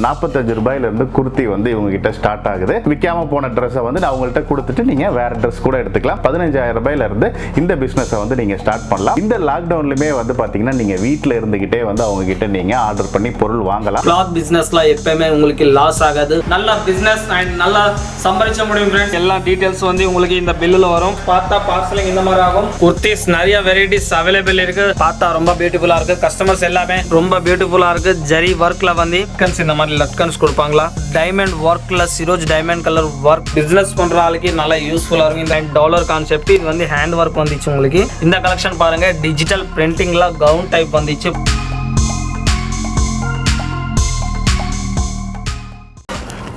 45 ரூபாயில இருந்து குர்த்தி வந்து இவங்க கிட்ட ஸ்டார்ட் ஆகுது. விக்காம போன ட்ரெஸ்ஸை வந்து நான் அவங்கள்ட்ட கொடுத்துட்டு நீங்க வேற ட்ரெஸ் கூட எடுத்துக்கலாம். 15000 ரூபாயில இருந்து இந்த பிசினஸை வந்து நீங்க ஸ்டார்ட் பண்ணலாம். இந்த லாக்டவுன்லயுமே வந்து பாத்தீங்கன்னா நீங்க வீட்ல இருந்துகிட்டே வந்து அவங்க கிட்ட நீங்க ஆர்டர் பண்ணி பொருள் வாங்கலாம். கிளாத் பிசினஸ்ல எப்பவுமே உங்களுக்கு லாஸ் ஆகாது. நல்ல பிசினஸ் அண்ட் நல்லா சம்பாதிக்க முடியும் ஃப்ரெண்ட்ஸ். எல்லா டீடைல்ஸ் வந்து உங்களுக்கு இந்த பில்லுல வரும். பார்த்தா பார்சலிங் இந்த மாதிரி ஆகும். குர்த்திஸ் நிறைய வெரைட்டிஸ் அவைலபிள் இருக்கு. பார்த்தா ரொம்ப பியூட்டிஃபுல்லா இருக்கு. கஸ்டமர்ஸ் எல்லாமே ரொம்ப பியூட்டிஃபுல்லா இருக்கு. ஜரி ஒர்க்ல வந்து இந்த மாதிரி லட்கன்ஸ் கொடுப்பாங்களா. டைமண்ட் ஒர்க்ல சிரோஜ் டைமண்ட் கலர் ஒர்க் பிசினஸ் பண்ற ஆளுக்கு நல்லா யூஸ்ஃபுல்லா இருக்கும். இந்த டாலர் கான்செப்ட் இது வந்து ஹேண்ட் ஒர்க் வந்துச்சு உங்களுக்கு. இந்த கலெக்ஷன் பாருங்க, டிஜிட்டல் பிரிண்டிங்ல கவுன் டைப் வந்துச்சு.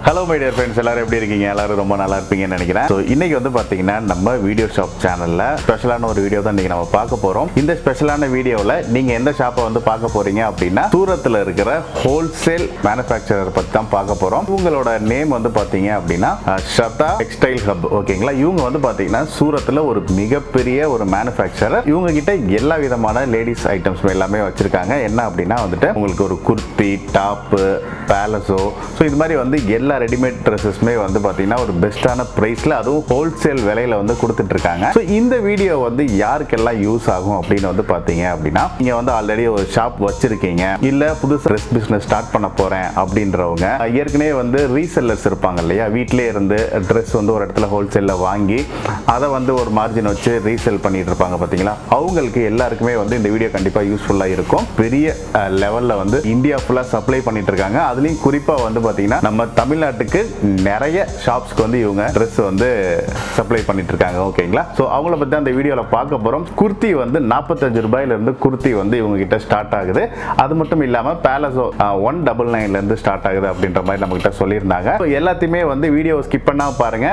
ஹலோ மை டியர் ஃப்ரெண்ட்ஸ், எல்லாரும் எப்படி இருக்கீங்க? எல்லாரும் ரொம்ப நல்லா இருப்பீங்கன்னு நினைக்கிறேன். ஸோ இன்னைக்கு வந்து பார்த்தீங்கன்னா நம்ம வீடியோ ஷாப் சேனலில் ஸ்பெஷலான ஒரு வீடியோ தான் இன்னைக்கு நம்ம பார்க்க போகிறோம். இந்த ஸ்பெஷலான வீடியோவில் நீங்கள் எந்த ஷாப்பை வந்து பார்க்க போறீங்க அப்படின்னா சூரத்தில் இருக்கிற ஹோல்சேல் மேனுஃபேக்சரர் பற்றி தான் பார்க்க போகிறோம். இவங்களோட நேம் வந்து பார்த்தீங்க அப்படின்னா ஷர்தா டெக்ஸ்டைல் ஹப். ஓகேங்களா? இவங்க வந்து பார்த்தீங்கன்னா சூரத்தில் ஒரு மிகப்பெரிய ஒரு மேனுஃபேக்சரர். இவங்க கிட்ட எல்லா விதமான லேடிஸ் ஐட்டம்ஸ் எல்லாமே வச்சிருக்காங்க. என்ன அப்படின்னா வந்துட்டு உங்களுக்கு ஒரு குர்த்தி, டாப்பு, பேலசோ, ஸோ இது மாதிரி வந்து எல்லா ரெடிமேட் ட்ரெஸ்ஸஸ்மே வந்து பார்த்தீங்கன்னா ஒரு பெஸ்ட்டான ப்ரைஸில் அதுவும் ஹோல்சேல் விலையில் வந்து கொடுத்துட்டு இருக்காங்க. ஸோ இந்த வீடியோ வந்து யாருக்கெல்லாம் யூஸ் ஆகும் அப்படின்னு வந்து பார்த்தீங்க அப்படின்னா நீங்கள் வந்து ஆல்ரெடி ஒரு ஷாப் வச்சிருக்கீங்க, இல்லை புதுசு ட்ரெஸ் பிஸ்னஸ் ஸ்டார்ட் பண்ண போகிறேன் அப்படின்றவங்க, ஏற்கனவே வந்து ரீசெல்லர்ஸ் இருப்பாங்க இல்லையா, வீட்டிலே இருந்து ட்ரெஸ் வந்து ஒரு இடத்துல ஹோல்சேலில் வாங்கி அதை வந்து ஒரு மார்ஜின் வச்சு ரீசேல் பண்ணிட்டு இருப்பாங்க பார்த்தீங்களா, அவங்களுக்கு எல்லாருக்குமே வந்து இந்த வீடியோ கண்டிப்பாக யூஸ்ஃபுல்லாக இருக்கும். பெரிய லெவலில் வந்து இந்தியா ஃபுல்லாக சப்ளை பண்ணிட்டு இருக்காங்க. அதுலேயும் குறிப்பாக வந்து பார்த்தீங்கன்னா நம்ம தமிழ்நாட்டுக்கு நிறைய ஷாப்ஸ்க்கு வந்து இவங்க ட்ரெஸ் வந்து சப்ளை பண்ணிட்டு இருக்காங்க. ஓகேங்களா? ஸோ அவங்கள பற்றி அந்த வீடியோவில் பார்க்க போகிறோம். குர்த்தி வந்து 45 ரூபாயில இருந்து குர்த்தி வந்து இவங்க கிட்ட ஸ்டார்ட் ஆகுது. அது மட்டும் இல்லாமல் பேலசோ 199 இருந்து ஸ்டார்ட் ஆகுது அப்படின்ற மாதிரி நம்ம கிட்ட சொல்லியிருந்தாங்க. ஸோ எல்லாத்தையுமே வந்து வீடியோ ஸ்கிப் பண்ணாம பாருங்க.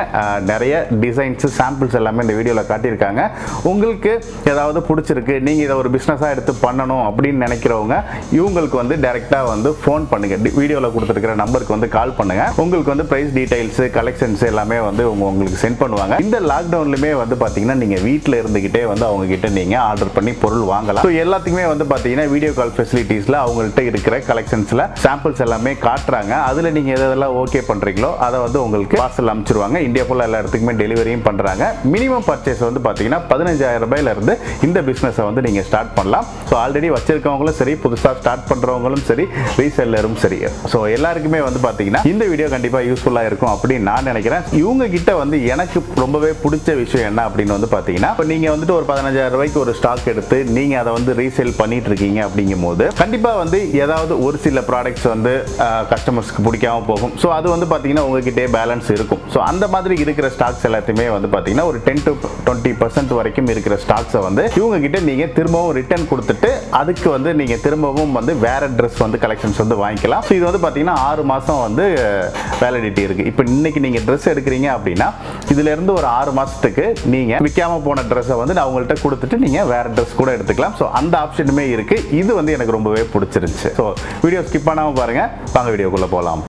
நிறைய டிசைன்ஸ், சாம்பிள்ஸ் எல்லாமே இந்த வீடியோவில் காட்டியிருக்காங்க. உங்களுக்கு ஏதாவது பிடிச்சிருக்கு, நீங்கள் இதை ஒரு பிஸ்னஸாக எடுத்து பண்ணணும் அப்படின்னு நினைக்கிறவங்க இவங்களுக்கு வந்து டைரெக்டாக வந்து ஃபோன் பண்ணுங்க. வீடியோவில் கொடுத்துருக்கிற நம்பருக்கு வந்து கால் பண்ணுங்க. உங்களுக்கு வந்து பிரைஸ் டீடைல்ஸ், கலெக்ஷன்ஸ் எல்லாமே வந்து உங்களுக்கு சென்ட் பண்ணுவாங்க. இந்த லாக்டவுன்லயுமே வந்து பாத்தீங்கன்னா நீங்க வீட்ல இருந்துகிட்டே வந்து அவங்க கிட்ட நீங்க ஆர்டர் பண்ணி பொருள் வாங்கலாம். ஸோ எல்லாத்துக்குமே வந்து பாத்தீங்கன்னா வீடியோ கால் ஃபெசிலிட்டிஸ்ல அவங்கள்ட்ட இருக்கிற கலெக்ஷன்ஸ்ல சாம்பிள்ஸ் எல்லாமே காட்டுறாங்க. அதுல நீங்க எதெல்லாம் ஓகே பண்றீங்களோ அதை வந்து உங்களுக்கு பார்சல் அனுப்பிச்சிருவாங்க. இந்தியா ஃபுல்லா எல்லா இடத்துக்குமே டெலிவரியும் பண்றாங்க. மினிமம் பர்ச்சேஸ் வந்து பாத்தீங்கன்னா 15000 ரூபாயில இருந்து இந்த பிசினஸை வந்து நீங்க ஸ்டார்ட் பண்ணலாம். ஸோ ஆல்ரெடி வச்சிருக்கவங்களும் சரி, புதுசா ஸ்டார்ட் பண்றவங்களும் சரி, ரீசெல்லரும் சரி, ஸோ எல்லாருக்குமே வந்து பாத்தீங்கன்னா இந்த வீடியோ கண்டிப்பா யூஸ்ஃபுல்லா இருக்கும் அப்படின்னு நான் நினைக்கிறேன். இவங்க கிட்ட வந்து எனக்கு ரொம்பவே பிடிச்ச விஷயம் என்ன அப்படின்னு வந்து பாத்தீங்கன்னா, நீங்க வந்துட்டு ஒரு 15000 ரூபாய்க்கு ஒரு ஸ்டாக் எடுத்து நீங்க அதை வந்து ரீசேல் பண்ணிட்டு இருக்கீங்க அப்படிங்கும் போது கண்டிப்பா வந்து ஏதாவது ஒரு சில ப்ராடக்ட்ஸ் வந்து கஸ்டமர்ஸ்க்கு பிடிக்காம போகும். ஸோ அது வந்து பாத்தீங்கன்னா உங்ககிட்டே பேலன்ஸ் இருக்கும். ஸோ அந்த மாதிரி இருக்கிற ஸ்டாக்ஸ் எல்லாத்தையுமே வந்து பாத்தீங்கன்னா ஒரு 10 to 20% வரைக்கும் இருக்கிற ஸ்டாக்ஸை வந்து இவங்க கிட்ட நீங்க திரும்பவும் ரிட்டர்ன் கொடுத்துட்டு அதுக்கு வந்து நீங்க திரும்பவும் வந்து வேற ட்ரெஸ் வந்து கலெக்ஷன்ஸ் வந்து வாங்கிக்கலாம். ஸோ இது வந்து பாத்தீங்கன்னா 6 மாசம் வந்து வேலிடிட்டி இருக்கு. இப்போ இன்னைக்கு நீங்க ட்ரெஸ் எடுக்கிறீங்க அப்படின்னா இதுல இருந்து ஒரு 6 மாசத்துக்கு நீங்க விக்காம போன ட்ரெஸ்ஸை வந்து அவங்கள்ட்ட கொடுத்துட்டு நீங்க வேற ட்ரெஸ் கூட எடுத்துக்கலாம். ஸோ அந்த ஆப்ஷனுமே இருக்கு. இது வந்து எனக்கு ரொம்பவே பிடிச்சிருந்துச்சு. ஸோ வீடியோ ஸ்கிப் பண்ணாம பாருங்க. வாங்க வீடியோக்குள்ள போலாம்.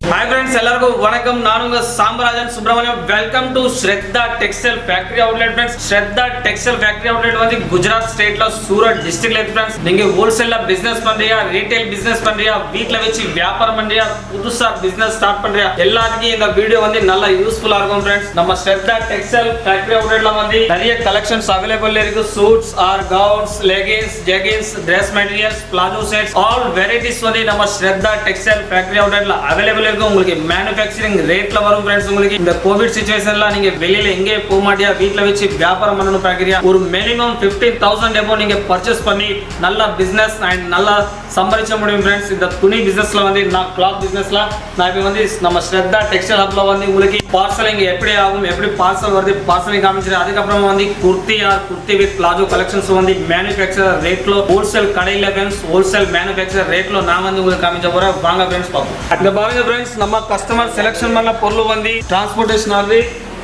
हाय फ्रेंड्स, எல்லாருக்கும் வணக்கம். நான் உங்க Sambarajan Subramaniam. Welcome to Shraddha textile factory outlet friends. Shraddha textile factory outlet வந்து குஜராத் ஸ்டேட்ல சூரத் டிஸ்ட்ரிக்ட்ல இருக்கு ஃப்ரெண்ட்ஸ். நீங்க ஹோல்சேல்ல பிசினஸ் பண்றியா, ரீட்டைல் பிசினஸ் பண்றியா, வீட்ல வச்சு வியாபாரம் பண்றியா, புதுசா பிசினஸ் ஸ்டார்ட் பண்றியா, எல்லாத்துக்கும் இந்த வீடியோ வந்து நல்லா யூஸ்ஃபுல்லா இருக்கும் ஃப்ரெண்ட்ஸ். நம்ம ஸ்ரத்தா டெக்ஸ்டைல் ஃபேக்டரி அவுட்லெட்ல வந்து நிறைய கலெக்ஷன்ஸ் அவேலபிள் இருக்கு. Suits or gowns, leggings, jeggings, Dress materials, plazo sets, all varieties வந்து நம்ம ஸ்ரத்தா டெக்ஸ்டைல் ஃபேக்டரி அவுட்லெட்ல அவேலபிள் இருக்கு. உங்களுக்கு மேனுஃபேக்சரிங் ரேட்ல வரும் ஃப்ரெண்ட்ஸ். உங்களுக்கு இந்த கோவிட் சிச்சுவேஷன்ல நீங்க வெளியில எங்கே போக மாட்டியா, வீட்ல வச்சு வியாபாரம் பண்ணனும் பாக்குறியா, ஒரு மினிமம் 15000 எபோ நீங்க பர்ச்சேஸ் பண்ணி நல்ல பிசினஸ் அண்ட் நல்ல சம்பாதிக்க முடியும் ஃப்ரெண்ட்ஸ். இந்த துணி பிசினஸ்ல வந்து நான் கிளாத் பிசினஸ்ல நான் இப்போ வந்து நம்ம ஸ்ரத்தா டெக்ஸ்டைல் ஹப்ல வந்து உங்களுக்கு பார்சலிங் எப்படி ஆகும், எப்படி பார்சல் வருது, பார்சலிங் காமிச்சிரு. அதுக்கப்புறமா வந்து kurti or kurti with palazzo collections வந்து மேனுஃபேக்சரர் ரேட்ல ஹோல்சேல் கடையில ஃப்ரெண்ட்ஸ், ஹோல்சேல் மேனுஃபேக்சரர் ரேட்ல நான் வந்து உங்களுக்கு காமிச்ச போறேன். வாங்க ஃப்ரெண்ட்ஸ் பார்ப்போம். இந்த பாருங்க ஃப்ரெண்ட்ஸ், நம்ம கஸ்டமர் செலக்ஷன் பண்ண பொருள் வந்து டிரான்ஸ்போர்ட்டேஷன் ஆகுது.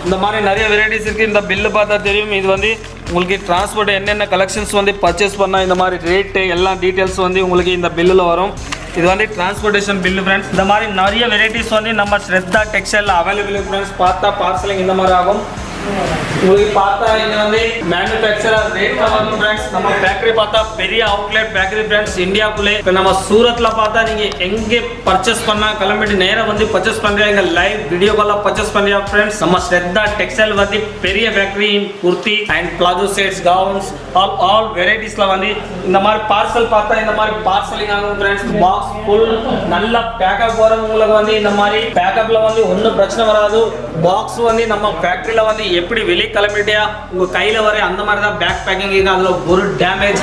இந்த மாதிரி நிறைய வெரைட்டிஸ் இருக்கு. இந்த பில்லு பார்த்தா தெரியும். இது வந்து உங்களுக்கு டிரான்ஸ்போர்ட் என்னென்ன கலெக்ஷன்ஸ் வந்து பர்ச்சேஸ் பண்ணால் இந்த மாதிரி ரேட்டு எல்லா டீட்டெயில்ஸ் வந்து உங்களுக்கு இந்த பில்லில் வரும். இது வந்து டிரான்ஸ்போர்ட்டேஷன் பில்லு ஃப்ரெண்ட்ஸ். இந்த மாதிரி நிறைய வெரைட்டிஸ் வந்து நம்ம ஸ்ரத்தா டெக்ஸ்டைலில் அவைலபிள் ஃப்ரெண்ட்ஸ். பார்த்தா பார்சலிங் இந்த மாதிரி ஆகும். உங்களுக்கு பார்த்தா இங்க வந்து மேனுஃபேக்சரர் ரேட்ல வந்து फ्रेंड्स நம்ம ஃபேக்டரி பார்த்தா பெரிய அவுட்லெட் ஃபேக்டரி फ्रेंड्स இந்தியாக்குள்ளே. இப்போ நம்ம சூரத்ல பார்த்தா நீங்க எங்க பர்ச்சேஸ் பண்ணா கிளம்பிட்டு நேரா வந்து பர்ச்சேஸ் பண்றீங்க, லைவ் வீடியோ கால்ல பர்ச்சேஸ் பண்றீங்க फ्रेंड्स. நம்ம ஸ்ரத்தா டெக்ஸ்டைல் வந்து பெரிய factory in kurti and palazzo sets, gowns all வெரைட்டிஸ்ல வந்து இந்த மாதிரி பார்சல் பார்த்தா இந்த மாதிரி பார்சலிங் ஆகும் फ्रेंड्स. பாக்ஸ் ஃபுல் நல்ல பேக்கப் வரும் உங்களுக்கு வந்து இந்த மாதிரி பேக்கப்ல வந்து ஒன்றும் பிரச்சனை வராது. பாக்ஸ் வந்து நம்ம ஃபேக்டரியில வந்து எப்படி வெளியே கிளம்பிட்டியா உங்க கையில வர அந்த மாதிரி தான் பேக் பேக்கிங் இருக்கு. அதுல ஒரு டேமேஜ்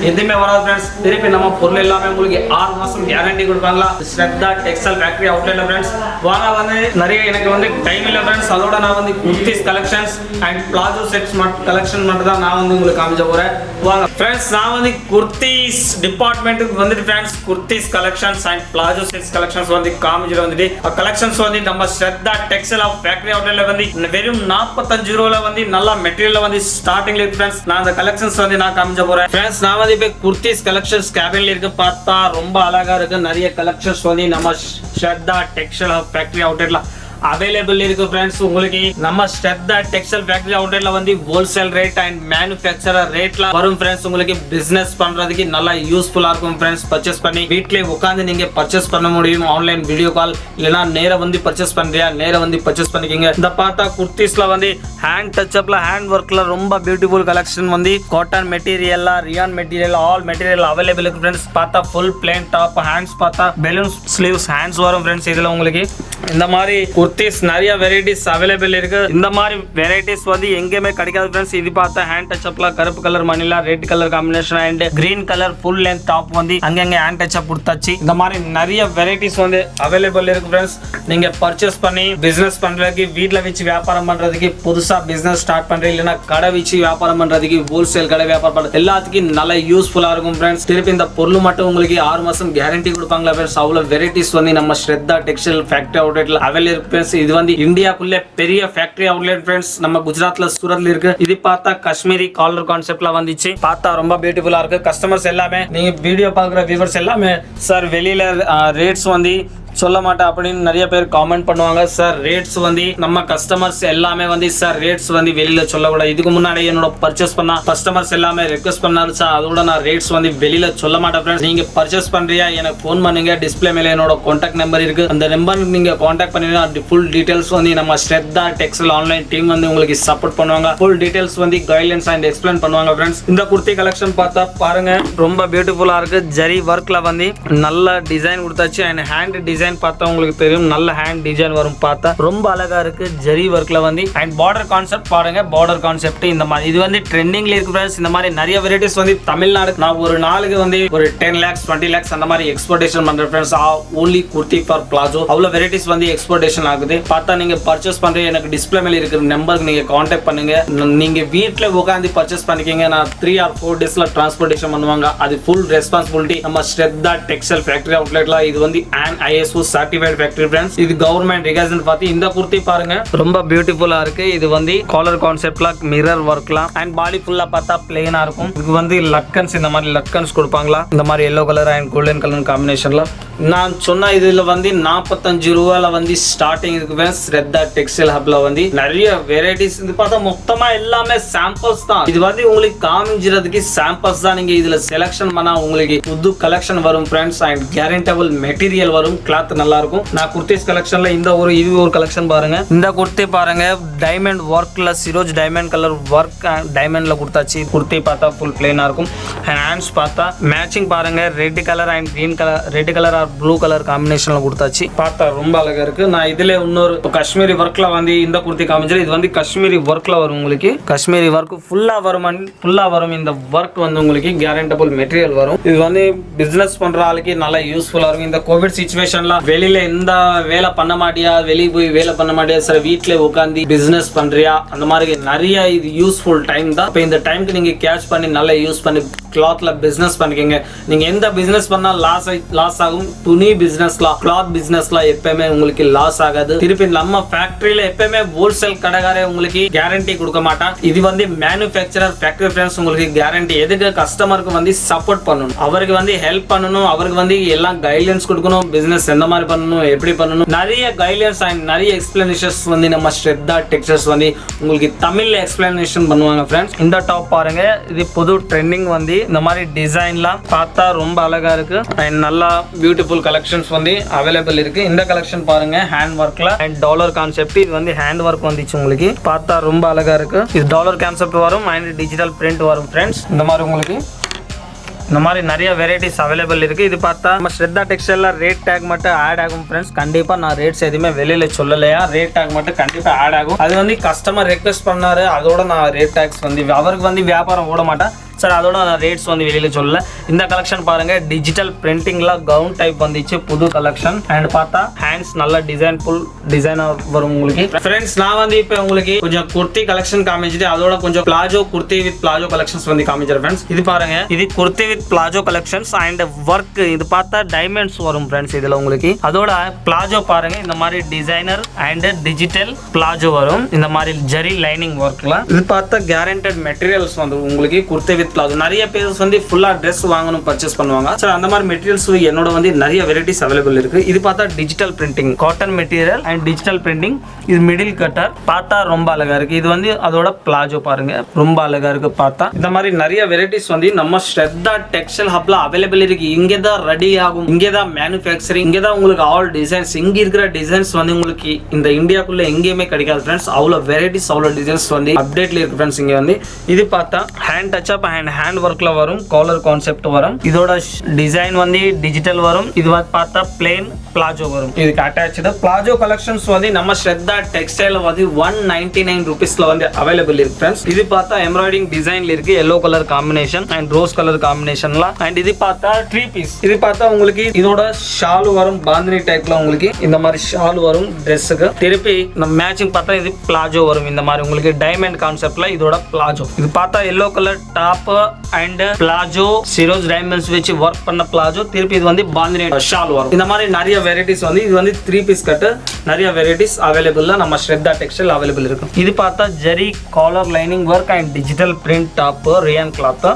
எதுவுமே வராது फ्रेंड्स. திருப்பி நம்ம பொருள் எல்லாமே உங்களுக்கு 6 மாசம் கேரண்டி கொடுப்பாங்களா ஸ்ரத்தா டெக்ஸ்டைல் ஃபேக்டரி அவுட்லெட்ல फ्रेंड्स. வாங்க வந்து நிறைய எனக்கு வந்து டைம் இல்ல फ्रेंड्स. அதோட நான் வந்து kurtis collections and palazzo sets collection மட்டும் தான் நான் வந்து உங்களுக்கு காமிச்ச போறேன். வாங்க फ्रेंड्स, நான் வந்து குர்த்திஸ் டிபார்ட்மெண்ட்டுக்கு வந்துட்டு friends kurtis collections and palazzo sets collections வந்து காமிச்சிட்டு வந்துட்டு கலெக்ஷன்ஸ் வந்து நம்ம ஸ்ரத்தா டெக்ஸ்டைல் ஃபேக்டரி அவுட்லெட்ல வந்து வெறும் 45 ரூபாயில வந்து நல்ல மெட்டீரியல் வந்து ஸ்டார்டிங்ல இருக்கு फ्रेंड्स. நான் அந்த கலெக்ஷன்ஸ் வந்து நான் காமிச்ச போறேன் फ्रेंड्स. நான் வந்து இப்போ குர்த்திஸ் கலெக்ஷன்ஸ் கேபின்ல இருக்கு பார்த்தா ரொம்ப அழகா இருக்கு. நிறைய கலெக்ஷன்ஸ் வந்து நம்ம ஸ்ரத்தா டெக்ஸ்டைல் ஃபேக்டரி அவுட்லெட்ல அவைலபிள் இருக்கு फ्रेंड्स. உங்களுக்கு நம்ம ஸ்ரத்தா டெக்ஸ்டைல் ஃபேக்டரி அவுட்லெட்ல வந்து ஹோல்சேல் ரேட் அண்ட் மேனுஃபேக்சரர் ரேட்ல வரும் फ्रेंड्स. உங்களுக்கு பிசினஸ் பண்றதுக்கு நல்லா யூஸ்ஃபுல்லா இருக்கும் फ्रेंड्स. பர்ச்சேஸ் பண்ணி வீட்லயே உட்கார்ந்து நீங்க பர்ச்சேஸ் பண்ண முடியும். ஆன்லைன் வீடியோ கால் இல்லனா நேரா வந்து பர்ச்சேஸ் பண்றியா நேரா வந்து பர்ச்சேஸ் பண்ணிக்கங்க. இந்த பார்த்தா குர்த்திஸ்ல வந்து ஹேண்ட் டச்சப்ல ஹேண்ட் ஒர்க்ல ரொம்ப பியூட்டிஃபுல் கலெக்ஷன் வந்து காட்டன் மெட்டீரியல்ல rayon material all material available இருக்கு फ्रेंड्स. பார்த்தா ஃபுல் பிளேன் டாப், ஹேண்ட்ஸ் பார்த்தா பலூன் ஸ்லீவ்ஸ் ஹேண்ட்ஸ் வரும் फ्रेंड्स. இதுல உங்களுக்கு இந்த மாதிரி குர்த்திஸ் நிறைய வெரைட்டிஸ் அவைலபிள் இருக்கு. இந்த மாதிரி வெரைட்டிஸ் வந்து எங்கேயுமே கிடைக்காது फ्रेंड्स. இது பார்த்தா ஹேண்ட் டச்சப்ல கருப்பு colour Manila red colour combination and green colour full length top வந்து அங்கங்க ஹேண்ட் டச்சப் கொடுத்தாச்சு. இந்த மாதிரி நிறைய வெரைட்டிஸ் வந்து அவைலபிள் இருக்கு फ्रेंड्स. நீங்க பர்ச்சேஸ் பண்ணி பிசினஸ் பண்றதுக்கு, வீட்ல வச்சு வியாபாரம் பண்றதுக்கு, புதுசா பிசினஸ் ஸ்டார்ட் பண்றீங்க இல்லனா கடை வச்சு வியாபாரம் பண்றதுக்கு, ஹோல்சேல் கடை வியாபாரம் பண்றது எல்லாத்துக்கும் நல்ல யூஸ்ஃபுல்லா இருக்கும் फ्रेंड्स. திருப்பி இந்த பொருள் மட்டும் உங்களுக்கு 6 மாசம் கேரண்டி கொடுப்பாங்களா फ्रेंड्स. அவ்வளவு வெரைட்டிஸ் வந்து நம்ம ஸ்ரத்தா டெக்ஸ்டைல் ஃபேக்டரி அவுட்லெட்ல அவைலபிள் இருக்கு फ्रेंड्स. இது வந்து இந்தியாக்குள்ள பெரிய ஃபேக்டரி அவுட்லெட் फ्रेंड्स. நம்ம குஜராத்ல சூரத்ல இருக்கு. இது பார்த்தா காஷ்மீரி காலர் கான்செப்ட்ல வந்துச்சு. பார்த்தா ரொம்ப பியூட்டிஃபுல்லா இருக்கு. கஸ்டமர்ஸ் எல்லாமே நீங்க வீடியோ பார்க்குற வியூவர்ஸ் எல்லாமே சார் வெளியில ரேட்ஸ் வந்து சொல்ல மாட்டேன் அப்படின்னு நிறைய பேர் காமெண்ட் பண்ணுவாங்க. சார் ரேட்ஸ் வந்து நம்ம கஸ்டமர்ஸ் எல்லாமே வந்து சார் ரேட்ஸ் வந்து வெளியில சொல்லக்கூடாது. இதுக்கு முன்னாடி என்னோட பர்ச்சேஸ் பண்ணா கஸ்டமர்ஸ் எல்லாமே ரெக்வஸ்ட் பண்ணாரு சார், அதோட நான் ரேட்ஸ் வந்து வெளியில சொல்ல மாட்டேன் फ्रेंड्स. நீங்க பர்ச்சேஸ் பண்றியா எனக்கு ஃபோன் பண்ணுங்க. டிஸ்பிளே மேல என்னோட கான்டாக்ட் நம்பர் இருக்கு. அந்த நம்பருக்கு நீங்க கான்டாக்ட் பண்ணீங்கன்னா ஃபுல் டீடைல்ஸ் வந்து நம்ம ஸ்ரத்தா டெக்ஸ்டைல் ஆன்லைன் டீம் வந்து உங்களுக்கு சப்போர்ட் பண்ணுவாங்க. ஃபுல் டீடைல்ஸ் வந்து கைட்லைன்ஸ் அண்ட் எக்ஸ்பிளைன் பண்ணுவாங்க फ्रेंड्स. இந்த குர்த்தி கலெக்ஷன் பார்த்தா பாருங்க ரொம்ப பியூட்டிஃபுல்லா இருக்கு. ஜரி ஒர்க்ல வந்து நல்ல டிசைன் கொடுத்தாச்சு அண்ட் ஹேண்ட் டிசைன் பார்த்தா உங்களுக்கு தெரியும் நல்ல ஹேண்ட் டிசைன் வரும். பார்த்தா ரொம்ப அழகா இருக்கு ஜரி ஒர்க்ல வந்து அண்ட் பார்டர் கான்செப்ட் பாருங்க. பார்டர் கான்செப்ட் இந்த மாதிரி இது வந்து ட்ரெண்டிங்ல இருக்கு फ्रेंड्स. இந்த மாதிரி நிறைய வெரைட்டிஸ் வந்து தமிழ்நாடு நான் ஒரு நாளுக்கு வந்து ஒரு 10 lakhs 20 lakhs அந்த மாதிரி எக்ஸ்போர்ட்டேஷன் பண்றேன் friends. only kurti for plazo அவ்வளவு வெரைட்டிஸ் வந்து எக்ஸ்போர்ட்டேஷன் ஆகுது. பார்த்தா நீங்க பர்ச்சேஸ் பண்றீங்க எனக்கு டிஸ்பிளே மேல இருக்கிற நம்பருக்கு நீங்க கான்டாக்ட் பண்ணுங்க. நீங்க வீட்ல உட்கார்ந்து பர்ச்சேஸ் பண்ணிக்கங்க. நான் 3 or 4 daysல டிரான்ஸ்போர்ட்டேஷன் பண்ணுவாங்க. அது ஃபுல் ரெஸ்பான்சிபிலிட்டி நம்ம ஸ்ரத்தா டெக்ஸ்டைல் ஃபேக்டரி அவுட்லெட்ல. இது வந்து ISO certified factory friends. இது கவர்மெண்ட் ரெகனைஸ்ட் பார்த்து இந்த குர்த்தி பாருங்க ரொம்ப பியூட்டிஃபுல்லா இருக்கு. இது வந்து காலர் கான்செப்ட்ல மிரர் ஒர்க்லாம் அண்ட் பாடி ஃபுல்லா பார்த்தா பிளேனா இருக்கும். இது வந்து லக்கன்ஸ் இந்த மாதிரி லக்கன்ஸ் கொடுப்பாங்களா இந்த மாதிரி yellow colour and golden colour காம்பினேஷன்ல. நான் சொன்ன இதுல வந்து 45 ரூபாயில வந்து ஸ்டார்டிங் இருக்கு फ्रेंड्स. ஸ்ரத்தா டெக்ஸ்டைல் ஹப்ல வந்து நிறைய வெரைட்டிஸ். இது பார்த்தா மொத்தமா எல்லாமே சாம்பிள்ஸ் தான். இது வந்து உங்களுக்கு காமிக்கிறதுக்கு சாம்பிள்ஸ் தான். நீங்க இதுல செலக்ஷன் பண்ணா உங்களுக்கு புது கலெக்ஷன் வரும் फ्रेंड्स அண்ட் கேரண்டபிள் மெட்டீரியல் வரும். கிளாத் நல்லா இருக்கும். நான் குர்த்திஸ் கலெக்ஷன்ல இது ஒரு கலெக்ஷன் பாருங்க. இந்த குர்த்தி பாருங்க டைமண்ட் ஒர்க்ல சிரோஜ் டைமண்ட் கலர் ஒர்க் டைமண்ட்ல கொடுத்தாச்சு. குர்த்தி பார்த்தா ஃபுல் பிளேனா இருக்கும். ஹேண்ட்ஸ் பார்த்தா மேட்சிங் பாருங்க red colour and green colour red colour or blue colour காம்பினேஷன்ல கொடுத்தாச்சு. பார்த்தா ரொம்ப அழகா இருக்கு. நான் இதுல இன்னொரு காஷ்மீரி ஒர்க்ல வந்து இந்த குர்த்தி காமிச்சேன். இது வந்து காஷ்மீரி ஒர்க்ல வரும். உங்களுக்கு காஷ்மீரி ஒர்க் ஃபுல்லா வரும். இந்த ஒர்க் வந்து உங்களுக்கு கேரண்டபிள் மெட்டீரியல் வரும். இது வந்து பிசினஸ் பண்ற ஆளுக்கு நல்லா யூஸ்ஃபுல்லா இருக்கும். இந்த கோவிட் சிச்சுவேஷன்ல வெளியில எந்த வேலை பண்ண மாட்டியா, வெளியே போய் வேலை பண்ண மாட்டியா சார், வீட்டில் உட்காந்து பிசினஸ் பண்றியா, அந்த மாதிரி நிறைய இது யூஸ்ஃபுல் டைம் தான். இப்போ இந்த டைமுக்கு நீங்க கேட்ச் பண்ணி நல்லா யூஸ் பண்ணி கிளாத்ல பிசினஸ் பண்ணிக்கங்க. நீங்க எந்த பிசினஸ் பண்ணா லாஸ் ஆகும் துணி பிசினஸ்ல கிளாத் பிசினஸ்ல எப்பவுமே உங்களுக்கு லாஸ் ஆகாது. திருப்பி நம்ம ஃபேக்டரியில எப்பவுமே ஹோல்சேல் கடைக்காரே உங்களுக்கு கேரண்டி கொடுக்க மாட்டான். இது வந்து மேனுஃபேக்சரர் ஃபேக்டரி ஃப்ரெண்ட்ஸ் உங்களுக்கு கேரண்டி. எதுக்கு கஸ்டமருக்கு வந்து சப்போர்ட் பண்ணணும், அவருக்கு வந்து ஹெல்ப் பண்ணணும், அவருக்கு வந்து எல்லாம் கைட்லைன்ஸ் கொடுக்கணும், பிசினஸ் எந்த மாதிரி பண்ணணும், எப்படி பண்ணணும், நிறைய கைட்லைன்ஸ் அண்ட் நிறைய எக்ஸ்பிளனேஷன்ஸ் வந்து நம்ம ஸ்ரத்தா டெக்ஸ்டைல்ஸ் வந்து உங்களுக்கு தமிழ்ல எக்ஸ்பிளனேஷன் பண்ணுவாங்க ஃப்ரெண்ட்ஸ். இந்த டாப் பாருங்க, இது புது ட்ரெண்டிங் வந்து இந்த மாதிரி டிசைன்லாம் பார்த்தா ரொம்ப அழகா இருக்கு அண்ட் நல்லா பியூட்டிஃபுல் கலெக்ஷன்ஸ் வந்து அவைலபிள் இருக்கு. இந்த கலெக்ஷன் பாருங்க ஹேண்ட் ஒர்க்ல அண்ட் டாலர் கான்செப்ட். இது வந்து ஹேண்ட் ஒர்க் வந்துச்சு உங்களுக்கு, பார்த்தா ரொம்ப அழகா இருக்கு. இது டாலர் கான்செப்ட் வரும் அண்ட் டிஜிட்டல் பிரிண்ட் வரும் ஃப்ரெண்ட்ஸ். இந்த மாதிரி உங்களுக்கு இந்த மாதிரி நிறைய வெரைட்டிஸ் அவைலபிள் இருக்கு. இது பார்த்தா நம்ம ஸ்ரத்தா டெக்ஸ்டைல்ல ரேட் டேக் மட்டும் ஆட் ஆகும் ஃப்ரெண்ட்ஸ். கண்டிப்பா நான் ரேட்ஸ் எதுவுமே வெளியில சொல்லலையா, ரேட் டேக் மட்டும் கண்டிப்பா ஆட் ஆகும். அது வந்து கஸ்டமர் ரெக்வெஸ்ட் பண்ணாரு, அதோட நான் ரேட் டேக்ஸ் வந்து அவருக்கு வந்து வியாபாரம் ஓட மாட்டேன் சார், அதோட நான் ரேட்ஸ் வந்து வெளியில சொல்லல. இந்த கலெக்ஷன் பாருங்க, டிஜிட்டல் பிரிண்டிங்ல கவுன் டைப் வந்துச்சு, புது கலெக்ஷன் அண்ட் பார்த்தா ஹேண்ட்ஸ் நல்ல டிசைன் ஃபுல் டிசைனா வரும் உங்களுக்கு ஃப்ரெண்ட்ஸ். நான் வந்து இப்போ உங்களுக்கு கொஞ்சம் குர்த்தி கலெக்ஷன் காமிச்சிட்டு அதோட கொஞ்சம் palazzo kurti with palazzo collections வந்து காமிச்சிருக்கேன் ஃப்ரெண்ட்ஸ். இது பாருங்க, இது kurti with palazzo collections and work. இது பார்த்தா டைமண்ட்ஸ் வரும் ஃப்ரெண்ட்ஸ் இதுல உங்களுக்கு. அதோட பிளாஜோ பாருங்க, இந்த மாதிரி டிசைனர் அண்ட் டிஜிட்டல் பிளாஜோ வரும், இந்த மாதிரி ஜரி லைனிங் ஒர்க்ல. இது பார்த்தா கேரண்டட் மெட்டீரியல்ஸ் வந்து உங்களுக்கு குர்த்தி வித் பிளாஜோ. நிறைய பேர் வந்து ஃபுல்லா ட்ரெஸ் வாங்கணும் பர்ச்சேஸ் பண்ணுவாங்க சார், அந்த மாதிரி மெட்டீரியல்ஸ் என்னோட வந்து நிறைய வெரைட்டிஸ் அவைலபிள் இருக்கு. இது பார்த்தா digital printing cotton material and digital printing. இது மிடில் கட்டர், பார்த்தா ரொம்ப அழகா இருக்கு. இது வந்து அதோட பிளாஜோ பாருங்க, ரொம்ப அழகா இருக்கு பார்த்தா. இந்த மாதிரி நிறைய வெரைட்டிஸ் வந்து நம்ம ஸ்ரத்தா டெக்ஸ்டைல் ஹப்ல அவைலபிள் இருக்கு. இங்கே தான் ரெடி ஆகும், இங்கே தான் மேனுஃபேக்சரிங், இங்கே தான் உங்களுக்கு ஆல் டிசைன்ஸ். இங்க இருக்கிற டிசைன்ஸ் வந்து உங்களுக்கு இந்த இந்தியாக்குள்ள எங்கேயுமே கிடைக்காது ஃப்ரெண்ட்ஸ். அவ்வளோ வெரைட்டிஸ் அவ்வளோ டிசைன்ஸ் வந்து அப்டேட்ல இருக்கு ஃப்ரெண்ட்ஸ். இங்க வந்து இது பார்த்தா hand touch up and hand ஒர்க்ல வரும், காலர் கான்செப்ட் வரும். இதோட டிசைன் வந்து டிஜிட்டல் வரும். இது பார்த்தா பிளேன் பிளாஜோ வரும். இதுக்கு அட்டாச்டு பிளாஜோ கலெக்ஷன்ஸ் வந்து நம்ம ஸ்ரத்தா டெக்ஸ்டைல் வந்து 199 ரூபீஸ்ல வந்து அவைலபிள் இருக்கு ஃப்ரெண்ட்ஸ். இது பார்த்தா எம்ப்ராய்டிங் டிசைன்ல இருக்கு, yellow colour combination and rose colour காம்பினேஷன்ல. அண்ட் இது பார்த்தா 3 பீஸ். இது பார்த்தா உங்களுக்கு இதோட ஷால் வரும், பாந்தினி டைப்ல உங்களுக்கு இந்த மாதிரி ஷால் வரும் ட்ரெஸ்ஸுக்கு. திருப்பி நம்ம மேட்சிங் பார்த்தா இது பிளாஜோ வரும், இந்த மாதிரி உங்களுக்கு டைமண்ட் கான்செப்ட்ல இதோட பிளாஜோ. இது பார்த்தா yellow colour top and palazzo சிரோஸ் டைமண்ட்ஸ் வச்சு ஒர்க் பண்ண பிளாஜோ. திருப்பி இது வந்து பாந்தினி ஷால் வரும். இந்த மாதிரி நிறைய வெரைட்டிஸ் வந்து இது வந்து 3 பீஸ் கட்டு நிறைய வெரைட்டிஸ் அவைலபிள் நம்ம ஸ்ரத்தா டெக்ஸ்டைல் அவைலபிள் இருக்கு. இது பார்த்தா ஜெரி collar lining work and digital print top rayon cloth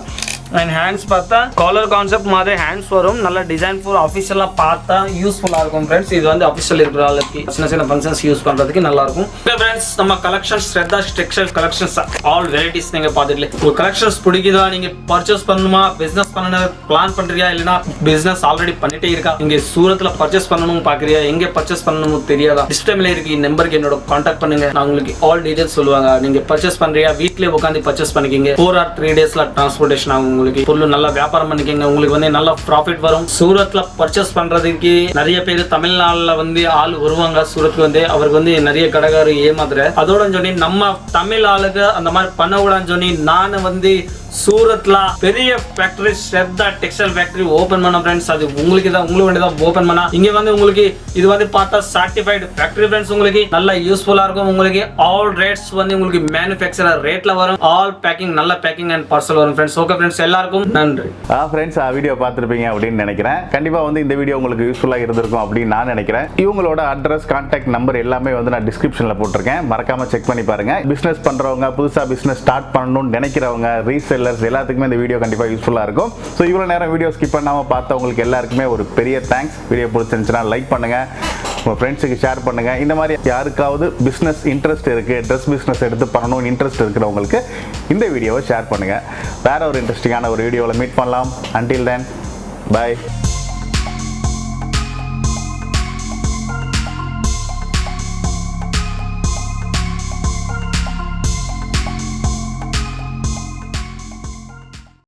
and hands பார்த்தா காலர் கான்செப்ட் மாதிரி ஹேண்ட்ஸ் வரும், நல்ல டிசைன் ஃபுல் ஆஃபீஷியலா பார்த்தா யூஸ்ஃபுல்லா இருக்கும் ஃப்ரெண்ட்ஸ். இது வந்து ஆஃபீஷியல் இருக்கிற ஆளுக்கு சின்ன சின்ன ஃபங்க்ஷன்ஸ் யூஸ் பண்றதுக்கு நல்லா இருக்கும் ஃப்ரெண்ட்ஸ். நம்ம கலெக்ஷன்ஸ் ஸ்ரத்தா டெக்ஸ்டைல் கலெக்ஷன்ஸ் ஆல் வெரைட்டிஸ் நீங்க பார்த்துட்டு உங்க கலெக்ஷன்ஸ் பிடிக்குதா, நீங்க பர்ச்சேஸ் பண்ணணுமா, பிசினஸ் பண்ண பிளான் பண்றியா, இல்லைன்னா பிசினஸ் ஆல்ரெடி பண்ணிட்டே இருக்கா, இங்க சூரத்ல பர்ச்சேஸ் பண்ணணும் பாக்குறியா, எங்க பர்ச்சேஸ் பண்ணணும் தெரியாதா, டிஸ்பிளேல இருக்கு இந்த நம்பருக்கு என்னோட கான்டாக்ட் பண்ணுங்க, நான் உங்களுக்கு ஆல் டீடைல்ஸ் சொல்லுவாங்க. நீங்க பர்ச்சேஸ் பண்றியா, வீட்லயே உட்காந்து பர்ச்சேஸ் பண்ணிக்கிங்க. 4 or 3 டேஸ்ல டிரான்ஸ்போர்டேஷன் ஆகும். உங்களுக்கு பொருள் நல்லா வியாபாரம் பண்ணிக்கங்க, உங்களுக்கு வந்து நல்ல ப்ராஃபிட் வரும். சூரத்ல பர்ச்சேஸ் பண்றதுக்கு நிறைய பேர் தமிழ்நாடுல வந்து ஆள் வருவாங்க சூரத்துக்கு வந்து, அவருக்கு வந்து நிறைய கடைக்காரர் ஏமாத்துற. அதோட சொல்லி நம்ம தமிழ் ஆளுக்கு அந்த மாதிரி பண்ண கூடாதுன்னு சொல்லி நான் வந்து சூரத்ல பெரிய ஃபேக்டரி ஸ்ரத்தா டெக்ஸ்டைல் ஃபேக்டரி ஓபன் பண்ண ஃப்ரெண்ட்ஸ். அது உங்களுக்கு வேண்டியதான் ஓபன் பண்ணா. இங்க வந்து உங்களுக்கு இது வந்து பார்த்தா சர்டிஃபைடு ஃபேக்டரி ஃப்ரெண்ட்ஸ். உங்களுக்கு நல்ல யூஸ்ஃபுல்லா இருக்கும். உங்களுக்கு ஆல் ரேட்ஸ் வந்து உங்களுக்கு மேனுஃபேக்சரர் ரேட்ல வரும். ஆல் பேக்கிங் நல்ல பேக்கிங் அண்ட் பார்சல் வரும் ஃப்ரெண்ட்ஸ். ஓகே ஃப்ரெண்ட்ஸ், எல்லாருக்கும் நன்றி. ஃப்ரெண்ட்ஸ் வீடியோ பார்த்துருப்பீங்க அப்படின்னு நினைக்கிறேன். கண்டிப்பா வந்து இந்த வீடியோ உங்களுக்கு யூஸ்ஃபுல்லா இருந்திருக்கும் அப்படின்னு நான் நினைக்கிறேன். இவங்களோட அட்ரஸ், கான்டாக்ட் நம்பர் எல்லாமே வந்து நான் டிஸ்கிரிப்ஷன்ல போட்டிருக்கேன், மறக்காம செக் பண்ணி பாருங்க. பிசினஸ் பண்றவங்க, புதுசா பிசினஸ் ஸ்டார்ட் பண்ணணும்னு நினைக்கிறவங்க, ரீசேல் எல்லாத்துக்குமே இந்த வீடியோ கண்டிப்பா யூஸ்ஃபுல்லா இருக்கும். ஸோ இவ்வளவு நேரம் வீடியோ ஸ்கிப் பண்ணாம பார்த்தவங்களுக்கு எல்லாருக்குமே ஒரு பெரிய தேங்க்ஸ். வீடியோ பிடிச்சிருந்துச்சுன்னா லைக் பண்ணுங்க, உங்க ஃப்ரெண்ட்ஸுக்கு ஷேர் பண்ணுங்க. இந்த மாதிரி யாருக்காவது பிசினஸ் இன்ட்ரெஸ்ட் இருக்கு, ட்ரெஸ் பிசினஸ் எடுத்து பண்ணணும் இன்ட்ரெஸ்ட் இருக்கிறவங்களுக்கு இந்த வீடியோவை ஷேர் பண்ணுங்க. வேற ஒரு இன்ட்ரெஸ்டிங்கான ஒரு வீடியோவில் மீட் பண்ணலாம். Until then, by.